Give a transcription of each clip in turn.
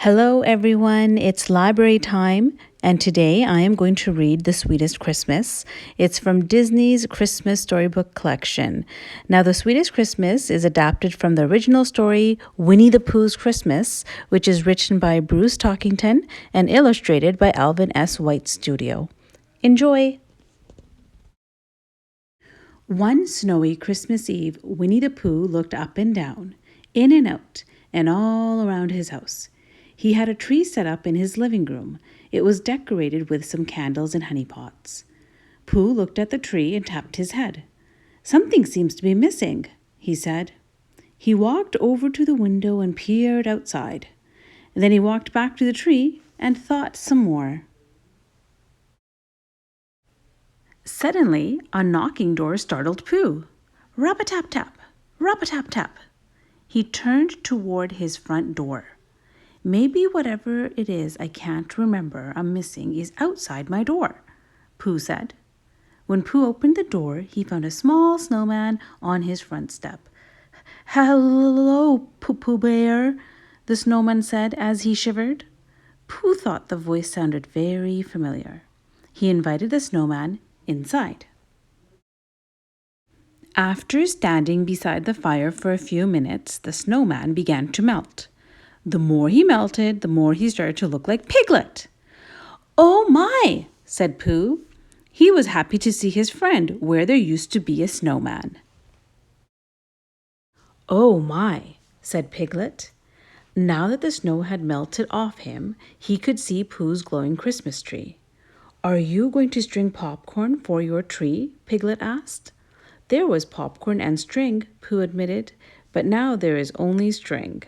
Hello, everyone. It's library time, and today I am going to read The Sweetest Christmas. It's from Disney's Christmas Storybook collection. Now, The Sweetest Christmas is adapted from the original story, Winnie the Pooh's Christmas, which is written by Bruce Talkington and illustrated by Alvin S. White Studio. Enjoy! One snowy Christmas Eve, Winnie the Pooh looked up and down, in and out, and all around his house. He had a tree set up in his living room. It was decorated with some candles and honey pots. Pooh looked at the tree and tapped his head. "Something seems to be missing," he said. He walked over to the window and peered outside. Then he walked back to the tree and thought some more. Suddenly, a knocking door startled Pooh. Rub-a-tap-tap, rub-a-tap-tap. He turned toward his front door. "Maybe whatever it is I can't remember I'm missing is outside my door," Pooh said. When Pooh opened the door, he found a small snowman on his front step. "Hello, Pooh Bear," the snowman said as he shivered. Pooh thought the voice sounded very familiar. He invited the snowman inside. After standing beside the fire for a few minutes, the snowman began to melt. The more he melted, the more he started to look like Piglet. "Oh my," said Pooh. He was happy to see his friend where there used to be a snowman. "Oh my," said Piglet. Now that the snow had melted off him, he could see Pooh's glowing Christmas tree. "Are you going to string popcorn for your tree?" Piglet asked. "There was popcorn and string," Pooh admitted, "but now there is only string."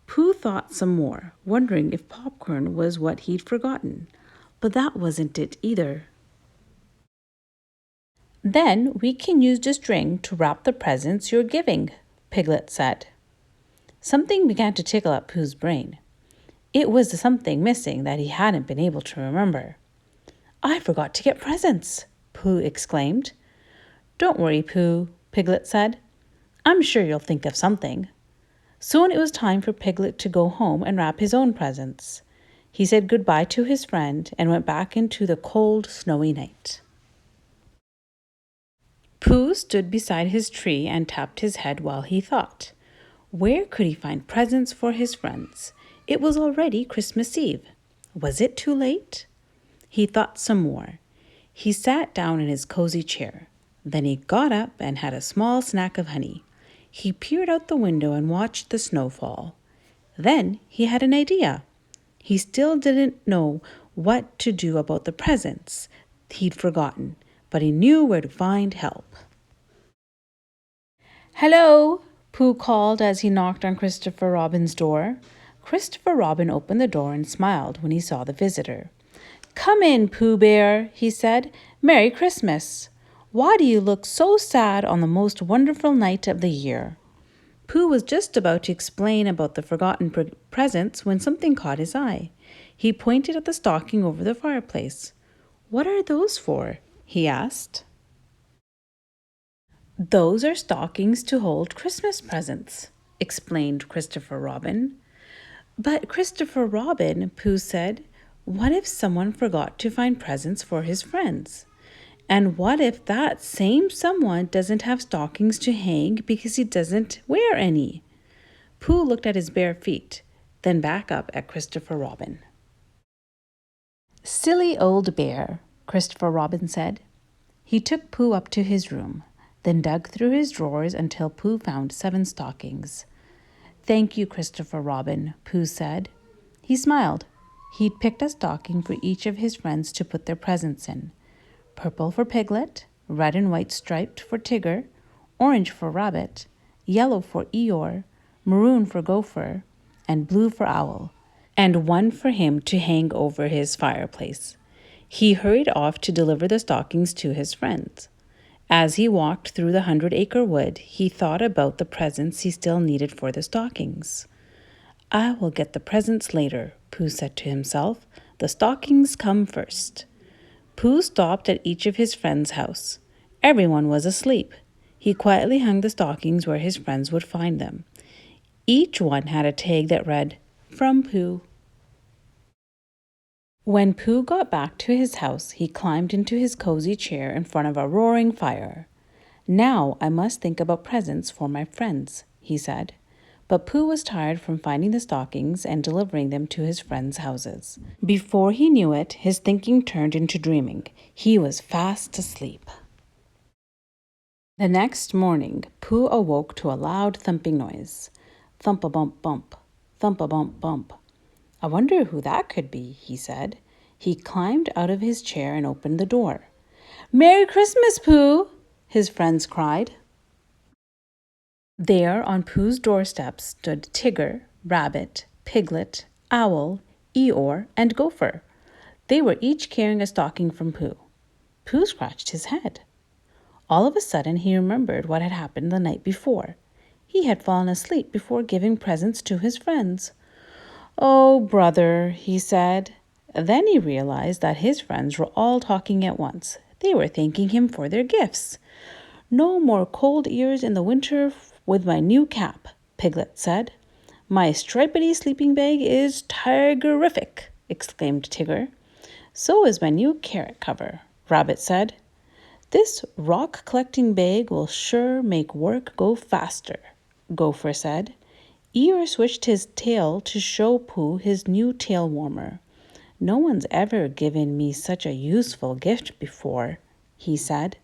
Pooh thought some more, wondering if popcorn was what he'd forgotten. But that wasn't it either. "Then we can use the string to wrap the presents you're giving," Piglet said. Something began to tickle at Pooh's brain. It was the something missing that he hadn't been able to remember. "I forgot to get presents," Pooh exclaimed. "Don't worry, Pooh," Piglet said. "I'm sure you'll think of something." Soon it was time for Piglet to go home and wrap his own presents. He said goodbye to his friend and went back into the cold, snowy night. Pooh stood beside his tree and tapped his head while he thought. Where could he find presents for his friends? It was already Christmas Eve. Was it too late? He thought some more. He sat down in his cozy chair. Then he got up and had a small snack of honey. He peered out the window and watched the snow fall. Then he had an idea. He still didn't know what to do about the presents he'd forgotten, but he knew where to find help. "Hello," Pooh called as he knocked on Christopher Robin's door. Christopher Robin opened the door and smiled when he saw the visitor. "Come in, Pooh Bear," he said. "Merry Christmas. Why do you look so sad on the most wonderful night of the year?" Pooh was just about to explain about the forgotten presents when something caught his eye. He pointed at the stocking over the fireplace. "What are those for?" he asked. "Those are stockings to hold Christmas presents," explained Christopher Robin. "But Christopher Robin," Pooh said, "what if someone forgot to find presents for his friends? And what if that same someone doesn't have stockings to hang because he doesn't wear any?" Pooh looked at his bare feet, then back up at Christopher Robin. "Silly old bear," Christopher Robin said. He took Pooh up to his room, then dug through his drawers until Pooh found 7 stockings. "Thank you, Christopher Robin," Pooh said. He smiled. He'd picked a stocking for each of his friends to put their presents in. Purple for Piglet, red and white striped for Tigger, orange for Rabbit, yellow for Eeyore, maroon for Gopher, and blue for Owl, and one for him to hang over his fireplace. He hurried off to deliver the stockings to his friends. As he walked through the 100-acre wood, he thought about the presents he still needed for the stockings. "I will get the presents later," Pooh said to himself. "The stockings come first." Pooh stopped at each of his friends' house. Everyone was asleep. He quietly hung the stockings where his friends would find them. Each one had a tag that read, from Pooh. When Pooh got back to his house, he climbed into his cozy chair in front of a roaring fire. "Now I must think about presents for my friends," he said. But Pooh was tired from finding the stockings and delivering them to his friends' houses. Before he knew it, his thinking turned into dreaming. He was fast asleep. The next morning, Pooh awoke to a loud thumping noise. Thump-a-bump-bump, thump-a-bump-bump. "I wonder who that could be," he said. He climbed out of his chair and opened the door. "Merry Christmas, Pooh!" his friends cried. There on Pooh's doorstep stood Tigger, Rabbit, Piglet, Owl, Eeyore, and Gopher. They were each carrying a stocking from Pooh. Pooh scratched his head. All of a sudden, he remembered what had happened the night before. He had fallen asleep before giving presents to his friends. "Oh, brother," he said. Then he realized that his friends were all talking at once. They were thanking him for their gifts. "No more cold ears in the winter with my new cap," Piglet said. "My stripedy sleeping bag is tigerific," exclaimed Tigger. "So is my new carrot cover," Rabbit said. "This rock-collecting bag will sure make work go faster," Gopher said. Eeyore switched his tail to show Pooh his new tail warmer. "No one's ever given me such a useful gift before," he said.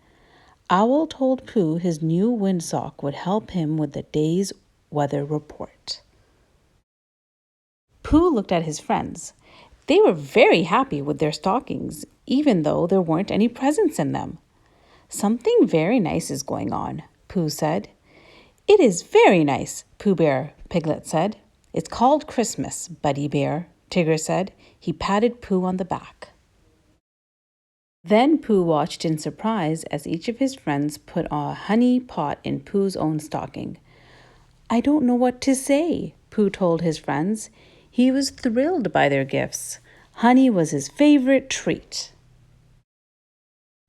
Owl told Pooh his new windsock would help him with the day's weather report. Pooh looked at his friends. They were very happy with their stockings, even though there weren't any presents in them. "Something very nice is going on," Pooh said. "It is very nice, Pooh Bear," Piglet said. "It's called Christmas, Buddy Bear," Tigger said. He patted Pooh on the back. Then Pooh watched in surprise as each of his friends put a honey pot in Pooh's own stocking. "I don't know what to say," Pooh told his friends. He was thrilled by their gifts. Honey was his favorite treat.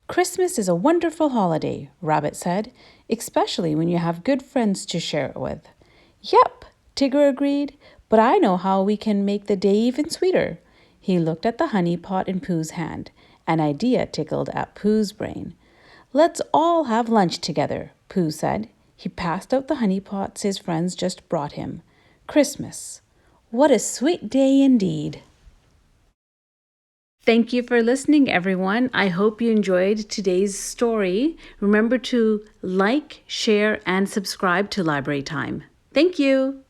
"Christmas is a wonderful holiday," Rabbit said, "especially when you have good friends to share it with." "Yep," Tigger agreed, "but I know how we can make the day even sweeter." He looked at the honey pot in Pooh's hand. An idea tickled at Pooh's brain. "Let's all have lunch together," Pooh said. He passed out the honey pots his friends just brought him. Christmas. What a sweet day indeed. Thank you for listening, everyone. I hope you enjoyed today's story. Remember to like, share, and subscribe to Library Time. Thank you.